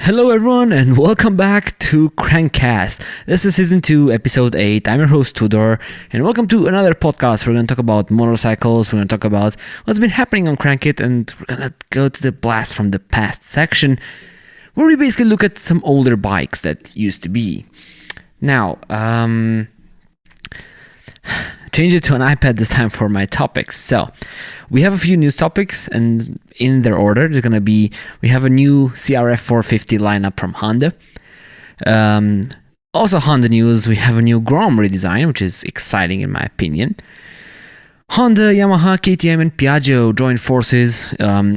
Hello everyone and welcome back to KRANKcast. This is season 2, episode 8. I'm your host Tudor and welcome to another podcast. We're going to talk about motorcycles, we're going to talk about what's been happening on KRANKiT, and we're going to go to the blast from the past section where we basically look at some older bikes that used to be. Now, change it to an iPad this time for my topics. So we have a few news topics, and in their order, there's gonna be, we have a new CRF450 Line-Up from Honda. Also Honda news, we have a new GROM redesign, which is exciting in my opinion. Honda, Yamaha, KTM and Piaggio joined forces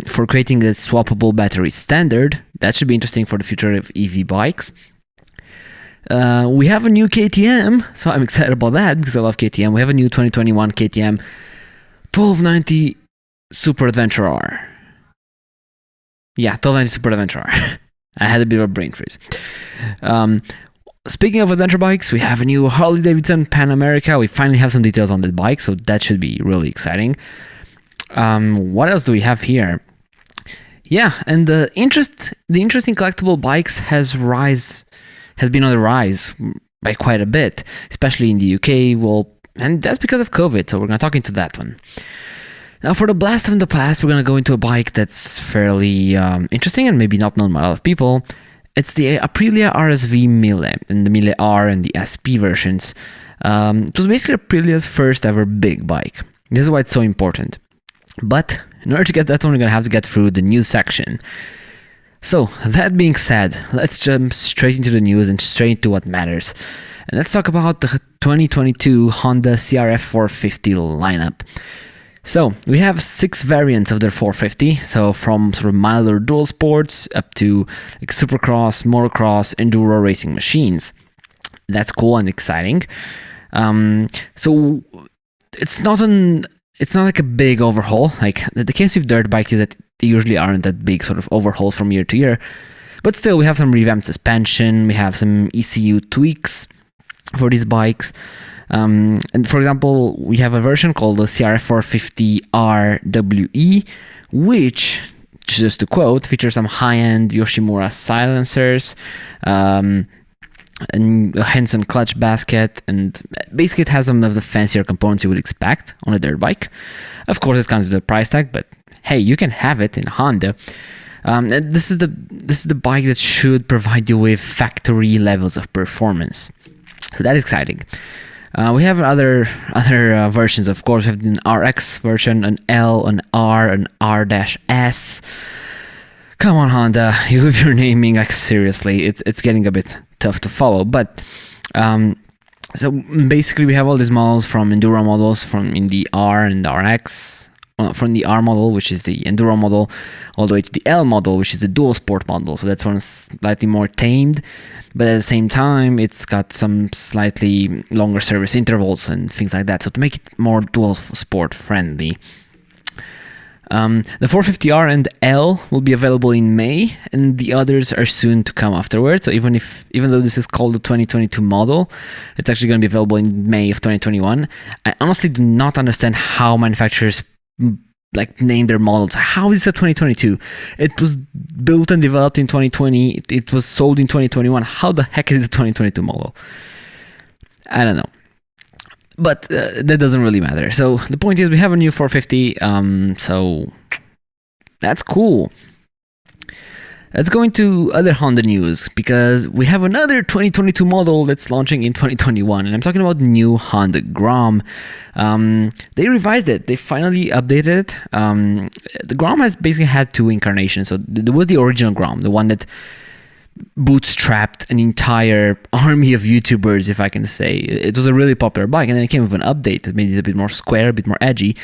for creating a swappable battery standard. That should be interesting for the future of EV bikes. We have a new KTM, so I'm excited about that because I love KTM. We have a new 2021 KTM 1290 Super Adventure R. Yeah, 1290 Super Adventure R. I had a bit of a brain freeze. Speaking of adventure bikes, we have a new Harley Davidson Pan America. We finally have some details on the bike, so that should be really exciting. What else do we have here? Yeah, and the interesting collectible bikes has been on the rise by quite a bit, especially in the UK. Well, and that's because of COVID, so we're going to talk into that one. Now, for the blast from the past, we're going to go into a bike that's fairly interesting and maybe not known by a lot of people. It's the Aprilia RSV Mille and the Mille R and the SP versions. It was basically Aprilia's first ever big bike. This is why it's so important. But in order to get that one, we're going to have to get through the news section. So, that being said, let's jump straight into the news and straight into what matters. And let's talk about the 2022 Honda CRF450 Line-Up. So, we have 6 variants of their 450, so from sort of milder dual sports up to like supercross, motocross, enduro racing machines. That's cool and exciting. So, it's not like a big overhaul. Like the case with dirt bikes is that they usually aren't that big sort of overhauls from year to year. But still, we have some revamped suspension, we have some ECU tweaks for these bikes. And for example, we have a version called the CRF450 RWE, which, just to quote, features some high-end Yoshimura silencers, and a Henson clutch basket, and basically it has some of the fancier components you would expect on a dirt bike. Of course, it comes with a price tag, but hey, you can have it in Honda. And this is the bike that should provide you with factory levels of performance. So that is exciting. We have other versions, of course. We have an RX version, an L, an R, an R-S. Come on, Honda, with your naming, like seriously, it's getting a bit tough to follow. But so basically, we have all these models from enduro models, in the R and the RX. From the R model, which is the enduro model, all the way to the L model, which is the dual sport model. So that's one slightly more tamed, but at the same time, it's got some slightly longer service intervals and things like that. So to make it more dual sport friendly. The 450R and L will be available in May, and the others are soon to come afterwards. So even though this is called the 2022 model, it's actually going to be available in May of 2021. I honestly do not understand how manufacturers like name their models. How is it 2022? It was built and developed in 2020. It was sold in 2021. How the heck is it a 2022 model? I don't know. But that doesn't really matter. So the point is we have a new 450. So that's cool. Let's go into other Honda news because we have another 2022 model that's launching in 2021, and I'm talking about new Honda GROM. They revised it. They finally updated it. The GROM has basically had 2 incarnations. So there was the original GROM, the one that bootstrapped an entire army of YouTubers, if I can say. It was a really popular bike, and then it came with an update that made it a bit more square, a bit more edgy.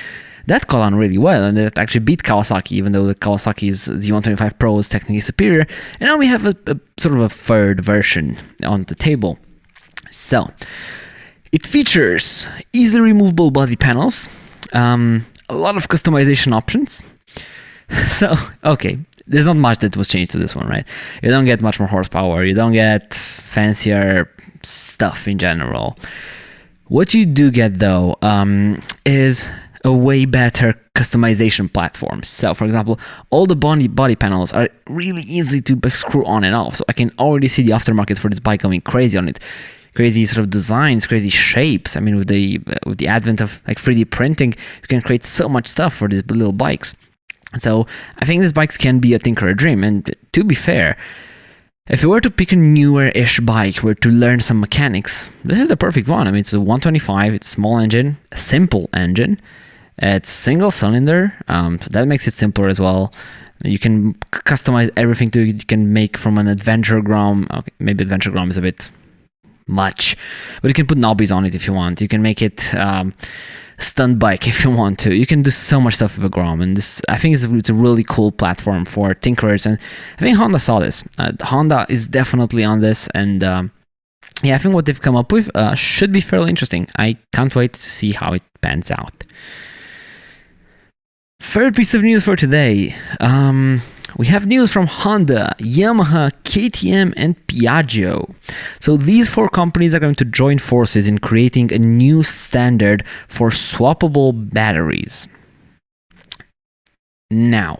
That caught on really well, and it actually beat Kawasaki, even though the Kawasaki's Z125 Pro is technically superior. And now we have a sort of a third version on the table. So, it features easily removable body panels, a lot of customization options. So, okay, there's not much that was changed to this one, right? You don't get much more horsepower, you don't get fancier stuff in general. What you do get, though, is a way better customization platform. So, for example, all the body panels are really easy to screw on and off. So I can already see the aftermarket for this bike going crazy on it. Crazy sort of designs, crazy shapes. I mean, with the advent of like 3D printing, you can create so much stuff for these little bikes. So I think these bikes can be a tinkerer dream. And to be fair, if you were to pick a newer-ish bike, were to learn some mechanics, this is the perfect one. I mean, it's a 125, it's small engine, a simple engine, it's single cylinder, so that makes it simpler as well. You can customize everything to it. You can make from an Adventure GROM. Okay, maybe Adventure GROM is a bit much, but you can put knobbies on it if you want. You can make it stunt bike if you want to. You can do so much stuff with a GROM, and this, I think, it's a really cool platform for tinkerers. And I think Honda saw this. Honda is definitely on this, and yeah, I think what they've come up with should be fairly interesting. I can't wait to see how it pans out. Third piece of news for today. We have news from Honda, Yamaha, KTM, and Piaggio. So these 4 companies are going to join forces in creating a new standard for swappable batteries. Now,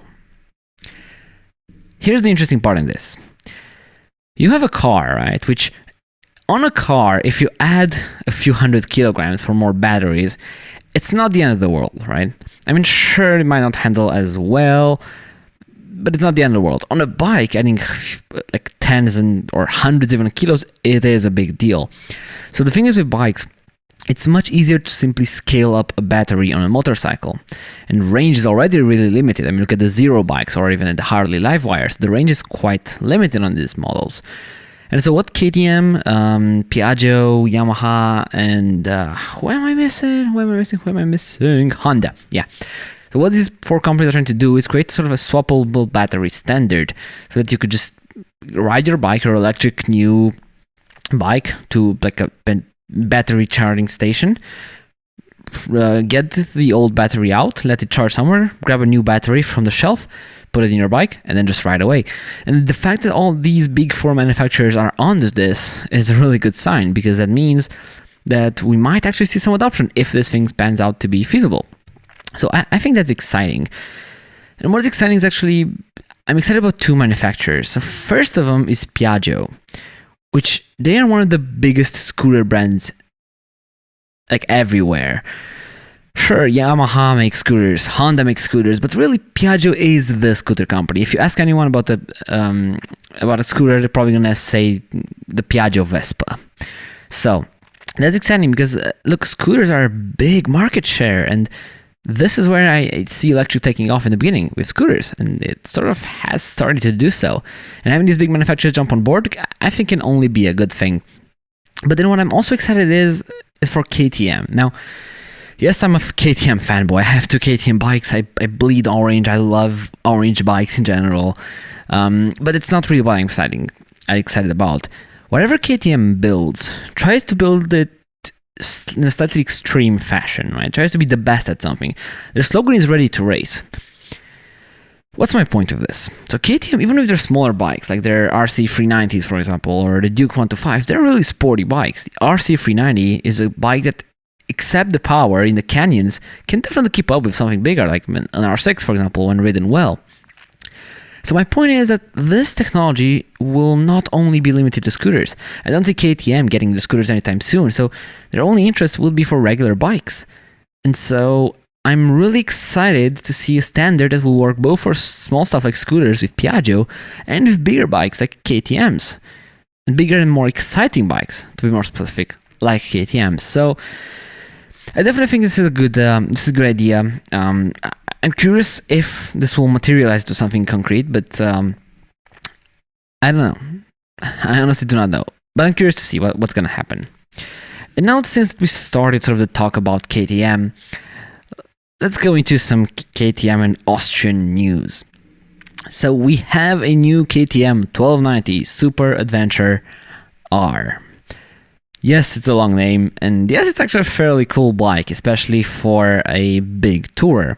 here's the interesting part in this. You have a car, right? Which, on a car, if you add a few hundred kilograms for more batteries, it's not the end of the world, right? I mean, sure, it might not handle as well, but it's not the end of the world. On a bike, adding like tens or hundreds even of kilos, it is a big deal. So the thing is with bikes, it's much easier to simply scale up a battery on a motorcycle. And range is already really limited. I mean, look at the Zero bikes or even at the Harley Livewires. The range is quite limited on these models. And so what KTM, Piaggio, Yamaha, and who am I missing? Honda. Yeah. So what these 4 companies are trying to do is create sort of a swappable battery standard so that you could just ride your bike, your electric new bike, to like a battery charging station, get the old battery out, let it charge somewhere, grab a new battery from the shelf, put it in your bike, and then just ride away. And the fact that all these big 4 manufacturers are on this is a really good sign, because that means that we might actually see some adoption if this thing pans out to be feasible. So I think that's exciting. And what's exciting is actually, I'm excited about 2 manufacturers. So first of them is Piaggio, which they are one of the biggest scooter brands like everywhere. Sure, Yamaha makes scooters, Honda makes scooters, but really Piaggio is the scooter company. If you ask anyone about a scooter, they're probably gonna say the Piaggio Vespa. So that's exciting because look, scooters are a big market share, and this is where I see electric taking off in the beginning with scooters, and it sort of has started to do so. And having these big manufacturers jump on board, I think can only be a good thing. But then what I'm also excited is for KTM. Now, yes, I'm a KTM fanboy. I have 2 KTM bikes. I bleed orange. I love orange bikes in general. But it's not really what I'm excited about. Whatever KTM builds, tries to build it in a slightly extreme fashion, right? Tries to be the best at something. Their slogan is ready to race. What's my point of this? So KTM, even with their smaller bikes, like their RC390s, for example, or the Duke 125s, they're really sporty bikes. The RC390 is a bike that, except the power in the canyons, can definitely keep up with something bigger, like an R6, for example, when ridden well. So my point is that this technology will not only be limited to scooters. I don't see KTM getting the scooters anytime soon, so their only interest will be for regular bikes. And so I'm really excited to see a standard that will work both for small stuff like scooters with Piaggio and with bigger bikes like KTM's. And bigger and more exciting bikes, to be more specific, like KTM's. So I definitely think this is a good idea. I'm curious if this will materialize to something concrete, but I don't know. I honestly do not know. But I'm curious to see what's going to happen. And now, since we started sort of the talk about KTM, let's go into some KTM and Austrian news. So we have a new KTM 1290 Super Adventure R. Yes, it's a long name, and yes, it's actually a fairly cool bike, especially for a big tourer.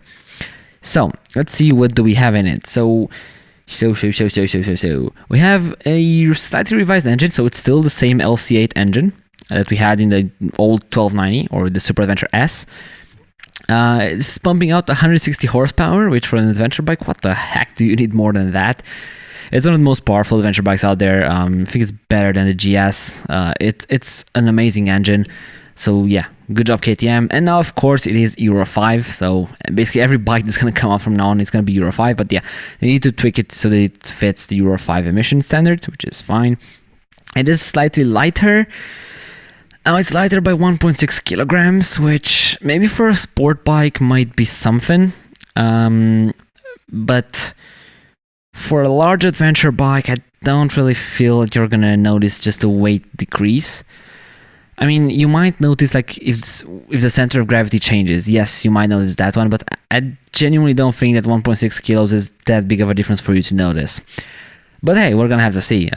So let's see, what do we have in it. So we have a slightly revised engine, so it's still the same LC8 engine that we had in the old 1290 or the Super Adventure S. It's pumping out 160 horsepower, which for an adventure bike, what the heck do you need more than that? It's one of the most powerful adventure bikes out there. I think it's better than the GS. It's an amazing engine. So yeah, good job KTM. And now of course it is Euro 5. So basically every bike that's going to come out from now on is going to be Euro 5. But yeah, they need to tweak it so that it fits the Euro 5 emission standard, which is fine. It is slightly lighter. Now it's lighter by 1.6 kilograms, which maybe for a sport bike might be something. But for a large adventure bike, I don't really feel that you're gonna notice just a weight decrease. I mean, you might notice like if the center of gravity changes. Yes, you might notice that one, but I genuinely don't think that 1.6 kilos is that big of a difference for you to notice. But hey, we're gonna have to see.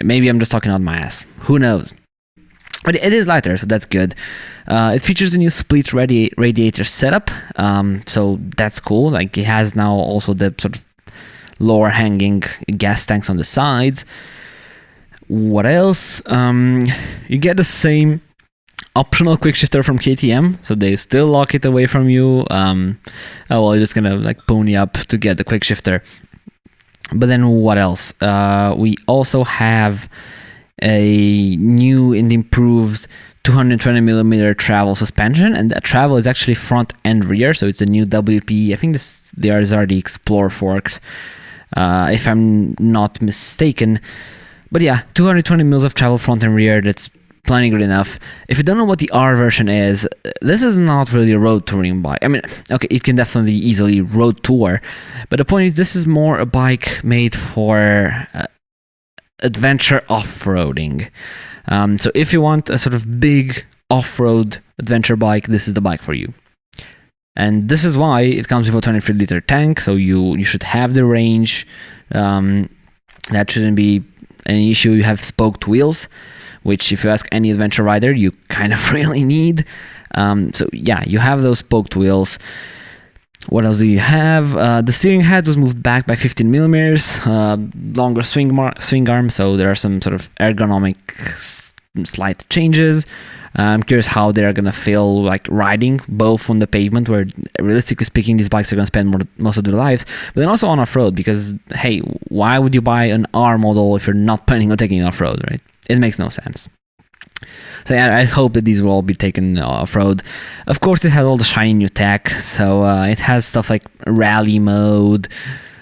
Maybe I'm just talking out my ass. Who knows? But it is lighter, so that's good. It features a new split radiator setup, so that's cool. Like it has now also the sort of lower hanging gas tanks on the sides. What else? You get the same optional quick shifter from KTM, so they still lock it away from you. Oh well, you're just gonna like pony up to get the quick shifter. But then what else? We also have a new and improved 220mm travel suspension, and that travel is actually front and rear, so it's a new WP. I think these are the Explore forks, if I'm not mistaken. But yeah, 220mm of travel front and rear, that's plenty good enough. If you don't know what the R version is, this is not really a road touring bike. I mean, okay, it can definitely easily road tour, but the point is this is more a bike made for adventure off-roading. So if you want a sort of big off-road adventure bike, this is the bike for you. And this is why it comes with a 23-liter tank, so you should have the range. That shouldn't be any issue. You have spoked wheels, which if you ask any adventure rider, you kind of really need. So yeah, you have those spoked wheels. What else do you have? The steering head was moved back by 15 millimeters, longer swing arm, so there are some sort of ergonomic slight changes. I'm curious how they're gonna feel like riding both on the pavement, where realistically speaking these bikes are gonna spend most of their lives, but then also on off-road, because hey, why would you buy an R model if you're not planning on taking it off-road, right? It makes no sense. So yeah, I hope that these will all be taken off-road. Of course, it has all the shiny new tech, so it has stuff like rally mode,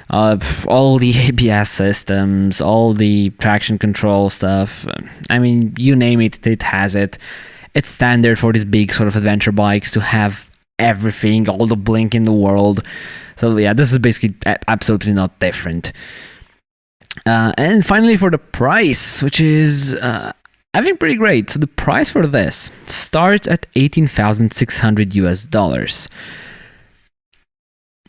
all the ABS systems, all the traction control stuff. I mean, you name it, it has it. It's standard for these big sort of adventure bikes to have everything, all the blink in the world. So yeah, this is basically absolutely not different. And finally, for the price, which is I think pretty great. So the price for this starts at $18,600 US.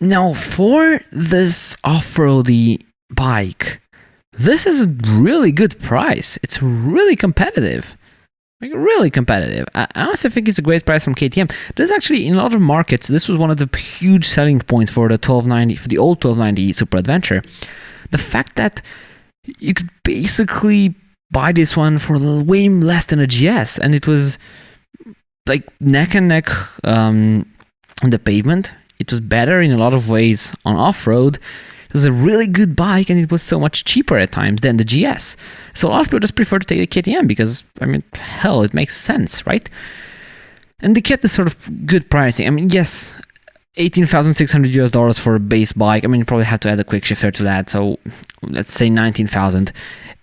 Now, for this off-roady bike, this is a really good price. It's really competitive. Like really competitive. I honestly think it's a great price from KTM. This is actually, in a lot of markets, this was one of the huge selling points for the 1290, for the old 1290 Super Adventure. The fact that you could basically buy this one for way less than a GS, and it was like neck and neck on the pavement. It was better in a lot of ways on off-road. It was a really good bike, and it was so much cheaper at times than the GS. So a lot of people just prefer to take the KTM because, I mean, hell, it makes sense, right? And they kept this sort of good pricing. I mean, yes, $18,600 US for a base bike. I mean, you probably have to add a quick shifter to that. So let's say $19,000.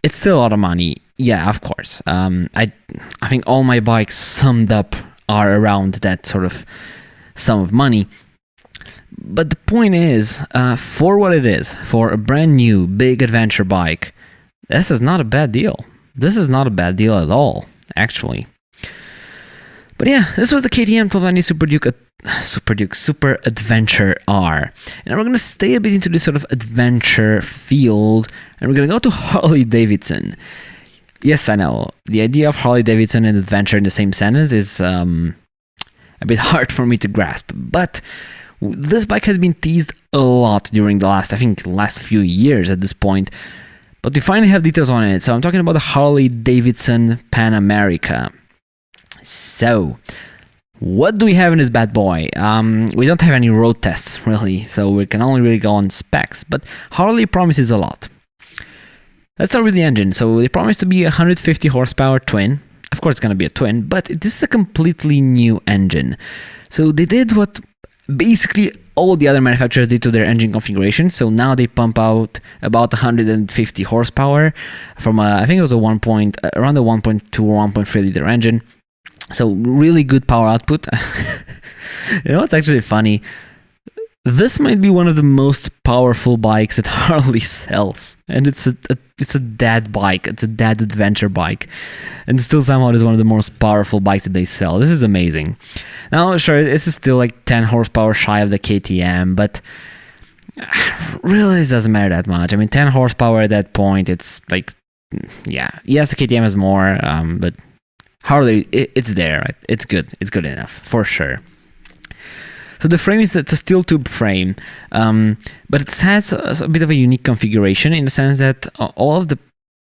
It's still a lot of money. Yeah, of course. I think all my bikes summed up are around that sort of sum of money. But the point is, for what it is, for a brand new big adventure bike, this is not a bad deal. This is not a bad deal at all, actually. But yeah, this was the KTM 1290 Super Adventure R. And we're going to stay a bit into this sort of adventure field, and we're going to go to Harley Davidson. Yes, I know, the idea of Harley Davidson and adventure in the same sentence is a bit hard for me to grasp, but this bike has been teased a lot during the last few years at this point, but we finally have details on it. So I'm talking about the Harley Davidson Pan America. So What do we have in this bad boy? We don't have any road tests, really, so we can only really go on specs, but Harley promises a lot. Let's start with the engine. So they promise to be a 150 horsepower twin. Of course, it's going to be a twin, but this is a completely new engine. So they did what basically all the other manufacturers did to their engine configuration. So now they pump out about 150 horsepower from I think it was around the 1.2 or 1.3 liter engine. So really good power output. You know, it's actually funny. This might be one of the most powerful bikes that Harley sells, and it's a dad bike. It's a dad adventure bike, and still somehow it is one of the most powerful bikes that they sell. This is amazing. Now, sure, this is still like 10 horsepower shy of the KTM, but really it doesn't matter that much. I mean, 10 horsepower at that point, it's like, yeah, yes, the KTM has more, but Harley, it's there. Right? It's good. It's good enough for sure. So the frame it's a steel tube frame, but it has a bit of a unique configuration in the sense that all of the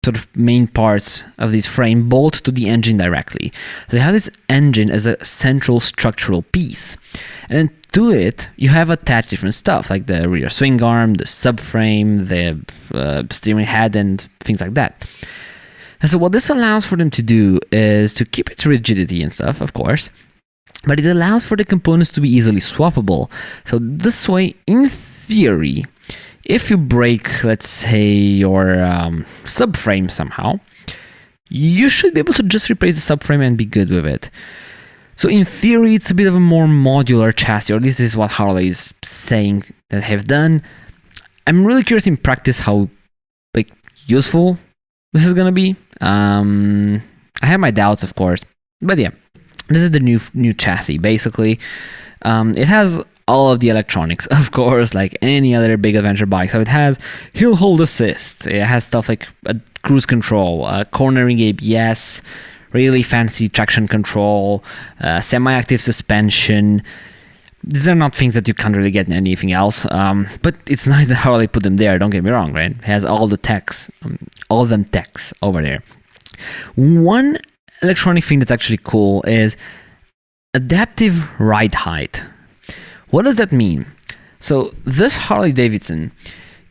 sort of main parts of this frame bolt to the engine directly. So they have this engine as a central structural piece, and then to it you have attached different stuff like the rear swing arm, the subframe, the steering head, and things like that. And so what this allows for them to do is to keep its rigidity and stuff, of course, but it allows for the components to be easily swappable. So this way, in theory, if you break, let's say, your subframe somehow, you should be able to just replace the subframe and be good with it. So in theory, it's a bit of a more modular chassis, or at least this is what Harley is saying that they have done. I'm really curious in practice how useful this is gonna be. I have my doubts, of course, but yeah. This is the new chassis, basically. It has all of the electronics, of course, like any other big adventure bike. So it has hill hold assist. It has stuff like cruise control, cornering ABS, really fancy traction control, semi-active suspension. These are not things that you can't really get in anything else. But it's nice that Harley put them there. Don't get me wrong, right? It has all the techs, all of them techs over there. One electronic thing that's actually cool is adaptive ride height. What does that mean? So this Harley Davidson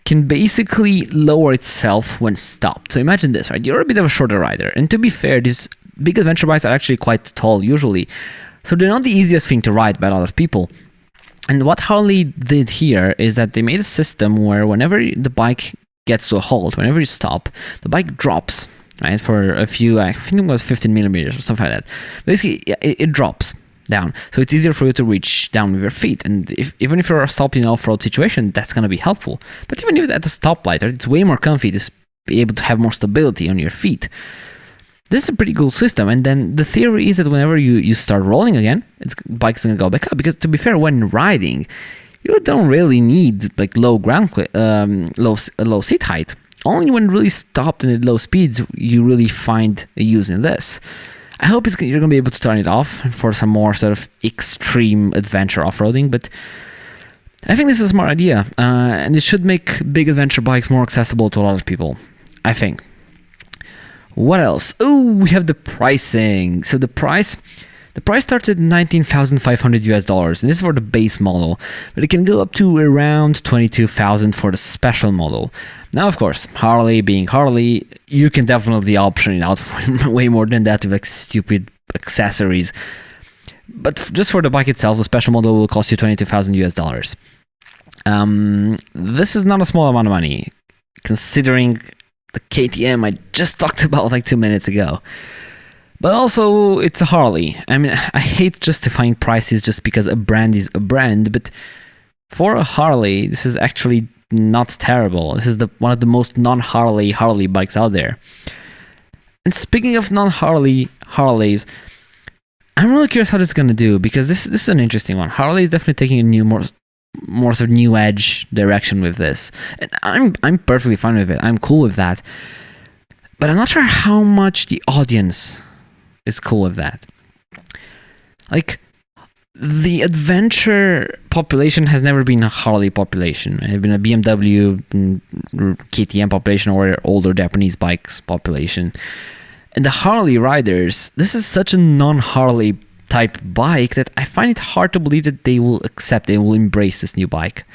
can basically lower itself when stopped. So imagine this, right? You're a bit of a shorter rider, and to be fair, these big adventure bikes are actually quite tall usually, so they're not the easiest thing to ride by a lot of people. And what Harley did here is that they made a system where whenever the bike gets to a halt, whenever you stop, the bike drops, right, for a few, I think it was 15 millimeters or something like that. Basically, it drops down, so it's easier for you to reach down with your feet. And even if you're stopped in an off-road situation, that's going to be helpful. But even if at a stoplight, it's way more comfy to be able to have more stability on your feet. This is a pretty cool system. And then the theory is that whenever you start rolling again, bike's going to go back up. Because to be fair, when riding, you don't really need low seat height. Only when really stopped and at low speeds, you really find a use in this. I hope you're going to be able to turn it off for some more sort of extreme adventure off-roading, but I think this is a smart idea, and it should make big adventure bikes more accessible to a lot of people, I think. What else? Oh, we have the pricing. So the price starts at $19,500 and this is for the base model, but it can go up to around $22,000 for the special model. Now, of course, Harley being Harley, you can definitely option it out for way more than that with stupid accessories. But just for the bike itself, the special model will cost you $22,000. This is not a small amount of money, considering the KTM I just talked about 2 minutes ago. But also, it's a Harley. I mean, I hate justifying prices just because a brand is a brand, but for a Harley, this is actually not terrible. This is one of the most non-Harley bikes out there. And speaking of non-Harleys, I'm really curious how this is going to do, because this is an interesting one. Harley is definitely taking a more sort of new edge direction with this. And I'm perfectly fine with it. I'm cool with that. But I'm not sure how much the audience is cool with that. The adventure population has never been a Harley population. It's been a BMW, KTM population, or older Japanese bikes population. And the Harley riders, this is such a non-Harley type bike that I find it hard to believe that they will accept, they will embrace this new bike.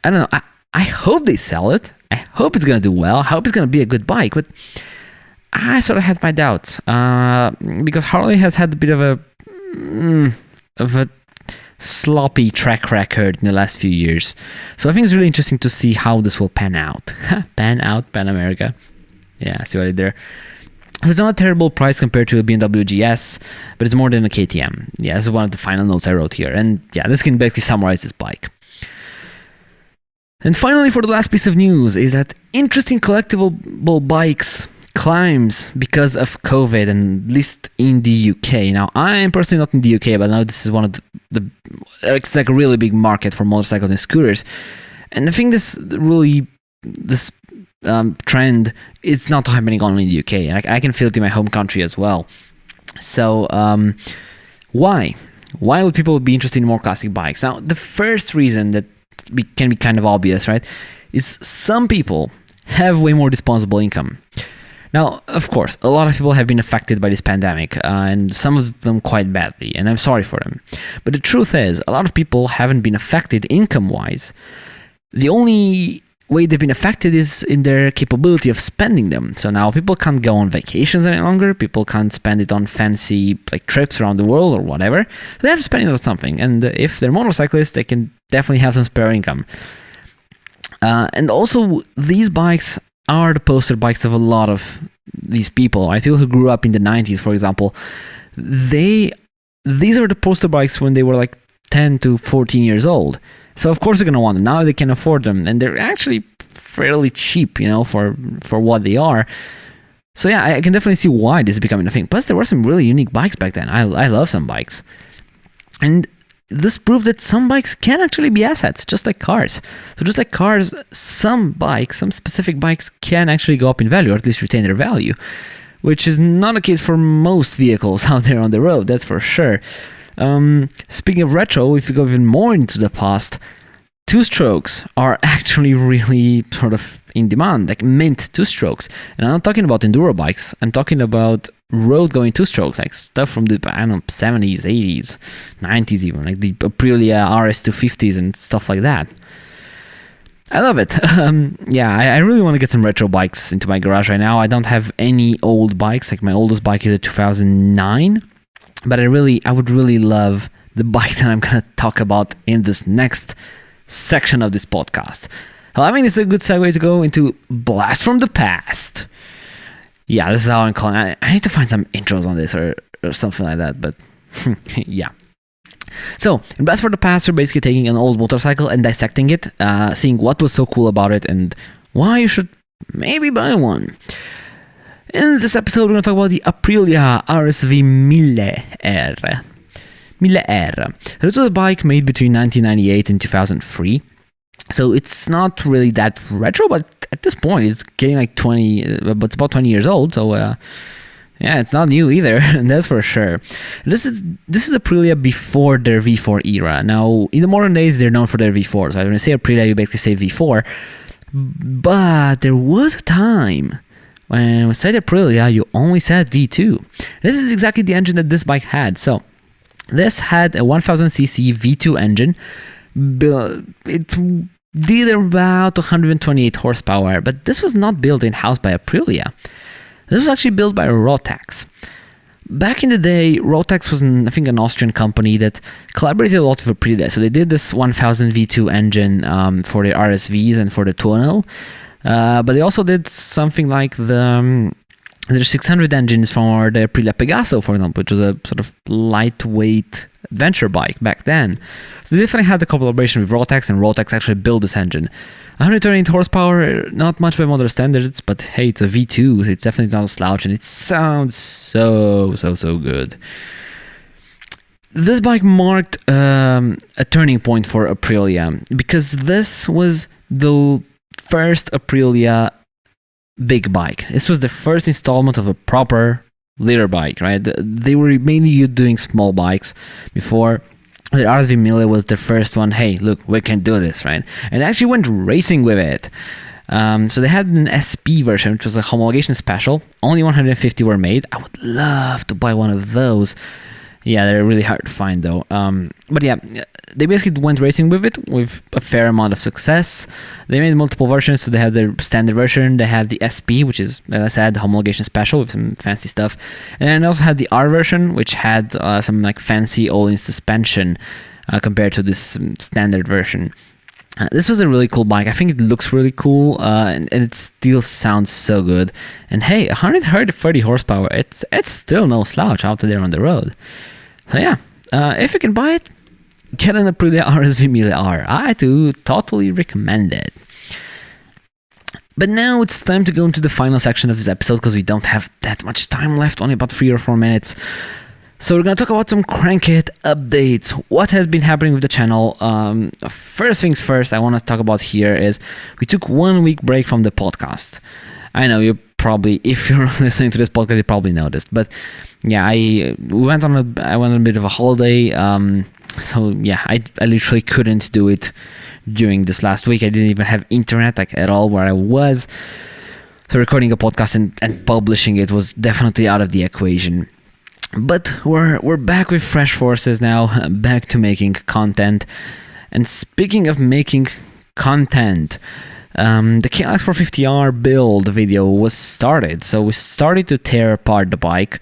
I don't know. I hope they sell it. I hope it's going to do well. I hope it's going to be a good bike, but I sort of had my doubts because Harley has had a bit of a sloppy track record in the last few years. So I think it's really interesting to see how this will pan out. Pan America. Yeah, see what I did there. It's not a terrible price compared to a BMW GS, but it's more than a KTM. Yeah, this is one of the final notes I wrote here. And yeah, this can basically summarize this bike. And finally, for the last piece of news, is that interesting collectible bikes climbs because of COVID, and at least in the UK. Now, I am personally not in the UK, but now this is one of the it's like a really big market for motorcycles and scooters. And I think this trend, it's not happening only in the UK. I can feel it in my home country as well. So, why would people be interested in more classic bikes? Now, the first reason that can be kind of obvious, right, is some people have way more disposable income. Now, of course, a lot of people have been affected by this pandemic, and some of them quite badly, and I'm sorry for them. But the truth is, a lot of people haven't been affected income-wise. The only way they've been affected is in their capability of spending them. So now people can't go on vacations any longer. People can't spend it on fancy trips around the world or whatever. So they have to spend it on something. And if they're motorcyclists, they can definitely have some spare income. And also, these bikes are the poster bikes of a lot of these people, right? People who grew up in the 90s, for example. These are the poster bikes when they were 10 to 14 years old. So of course they're going to want them. Now they can afford them, and they're actually fairly cheap, for what they are. So yeah, I can definitely see why this is becoming a thing. Plus, there were some really unique bikes back then. I love some bikes. And this proved that some bikes can actually be assets, just like cars. So just like cars, some specific bikes can actually go up in value, or at least retain their value, which is not the case for most vehicles out there on the road, that's for sure. Speaking of retro, if you go even more into the past, two-strokes are actually really sort of in demand, like mint two-strokes. And I'm not talking about enduro bikes, I'm talking about road-going two-strokes, like stuff from the 70s, 80s, 90s even, like the Aprilia RSV and stuff like that. I love it. I really want to get some retro bikes into my garage right now. I don't have any old bikes, like my oldest bike is a 2009, but I would really love the bike that I'm going to talk about in this next section of this podcast. Well, I mean, it's a good segue to go into Blast from the Past. Yeah, this is how I'm calling it. I need to find some intros on this or something like that, but yeah. So, in Blast from the Past, we're basically taking an old motorcycle and dissecting it, seeing what was so cool about it and why you should maybe buy one. In this episode, we're going to talk about the Aprilia RSV Mille R. Mille R. This was a bike made between 1998 and 2003. So it's not really that retro, but at this point it's getting but it's about 20 years old. So yeah, it's not new either, and that's for sure. This is Aprilia before their V4 era. Now, in the modern days, they're known for their V4s. So when you say Aprilia, you basically say V4. But there was a time when we said Aprilia, you only said V2. This is exactly the engine that this bike had. So this had a 1000cc V2 engine. It did about 128 horsepower, but this was not built in-house by Aprilia. This was actually built by Rotax. Back in the day, Rotax was, an Austrian company that collaborated a lot with Aprilia. So they did this 1000 V2 engine for their RSVs and for the Tuono. But they also did something like their 600 engines for the Aprilia Pegaso, for example, which was a sort of lightweight adventure bike back then. So they definitely had the collaboration with Rotax, and Rotax actually built this engine. 128 horsepower, not much by modern standards, but hey, it's a V2, it's definitely not a slouch, and it sounds so good. This bike marked a turning point for Aprilia, because this was the first Aprilia big bike. This was the first installment of a proper liter bike, right? They were mainly doing small bikes before. The RSV Mille was the first one. Hey, look, we can do this, right? And actually went racing with it. So they had an SP version, which was a homologation special. Only 150 were made. I would love to buy one of those. Yeah, they're really hard to find though. But yeah, they basically went racing with it with a fair amount of success. They made multiple versions, so they had the standard version, they had the SP, which is, as I said, homologation special with some fancy stuff, and then also had the R version, which had some like fancy all-in suspension compared to this standard version. This was a really cool bike. I think it looks really cool, and it still sounds so good. And hey, 130 horsepower, it's still no slouch out there on the road. So yeah, if you can buy it, get an Aprilia RSV Mille R. I do totally recommend it. But now it's time to go into the final section of this episode because we don't have that much time left, only about 3 or 4 minutes. So we're going to talk about some KRANKiT updates. What has been happening with the channel? First things first, I want to talk about here is we took 1 week break from the podcast. I know you probably, if you're listening to this podcast, you probably noticed. But yeah, I went on a bit of a holiday. So yeah, I literally couldn't do it during this last week. I didn't even have internet like at all where I was. So recording a podcast and publishing it was definitely out of the equation. But we're back with fresh forces now, back to making content. And speaking of making content, the KRANKiT build video was started. So we started to tear apart the bike.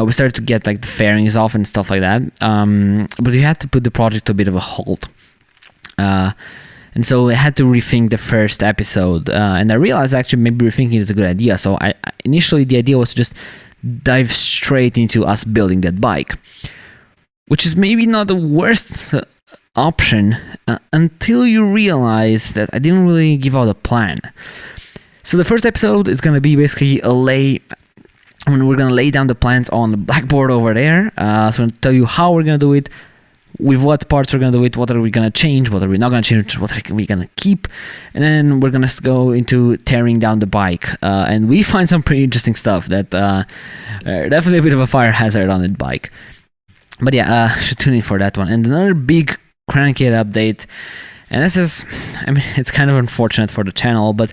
We started to get like the fairings off and stuff like that. But we had to put the project to a bit of a halt. And so I had to rethink the first episode. And I realized actually maybe rethinking is a good idea. So initially the idea was to just dive straight into us building that bike, which is maybe not the worst option until you realize that I didn't really give out a plan. So the first episode is going to be basically we're going to lay down the plans on the blackboard over there. So I'm going to tell you how we're going to do it, with what parts we're going to do it, what are we going to change, what are we not going to change, what are we going to keep, and then we're going to go into tearing down the bike. And we find some pretty interesting stuff that definitely a bit of a fire hazard on that bike. But yeah, should tune in for that one. And another big KRANKiT update, and this is, I mean, it's kind of unfortunate for the channel, but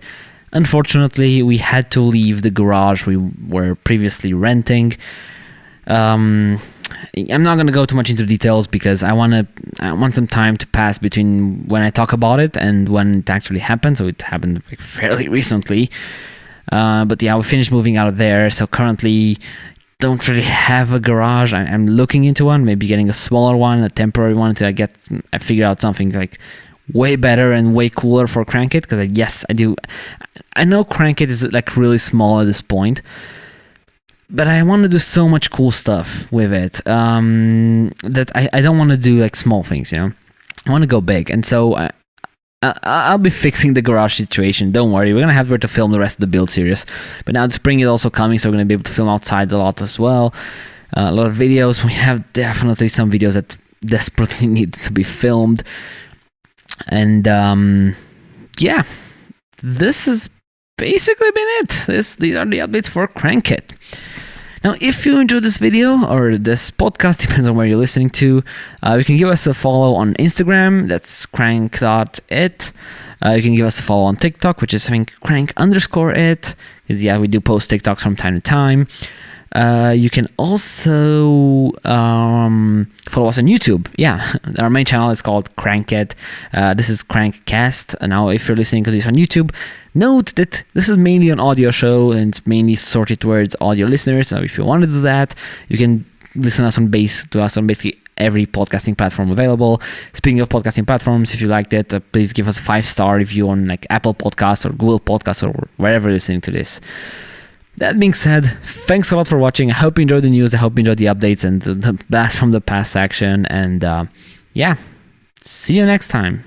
unfortunately we had to leave the garage we were previously renting. I'm not going to go too much into details because I want some time to pass between when I talk about it and when it actually happened. So it happened like fairly recently. But yeah, we finished moving out of there. So currently don't really have a garage. I'm looking into one, maybe getting a smaller one, a temporary one until I figure out something like way better and way cooler for KRANKiT. Because yes, I do. I know KRANKiT is like really small at this point. But I want to do so much cool stuff with it that I don't want to do like small things, you know. I want to go big, and so I'll be fixing the garage situation. Don't worry, we're gonna have where to film the rest of the build series. But now the spring is also coming, so we're gonna be able to film outside a lot as well. A lot of videos. We have definitely some videos that desperately need to be filmed, and yeah, this has basically been it. These are the updates for KRANKiT. Now, if you enjoyed this video or this podcast, depends on where you're listening to, you can give us a follow on Instagram, that's crank.it. You can give us a follow on TikTok, which is I think crank_it, because yeah, we do post TikToks from time to time. You can also follow us on YouTube. Yeah, our main channel is called KRANKiT. This is KRANKcast. Now, if you're listening to this on YouTube, note that this is mainly an audio show and it's mainly sorted towards audio listeners. So if you want to do that, you can listen to us on basically every podcasting platform available. Speaking of podcasting platforms, if you liked it, please give us a 5-star review on like Apple Podcasts or Google Podcasts or wherever you're listening to this. That being said, thanks a lot for watching. I hope you enjoyed the news. I hope you enjoyed the updates and the blast from the past section. And yeah, see you next time.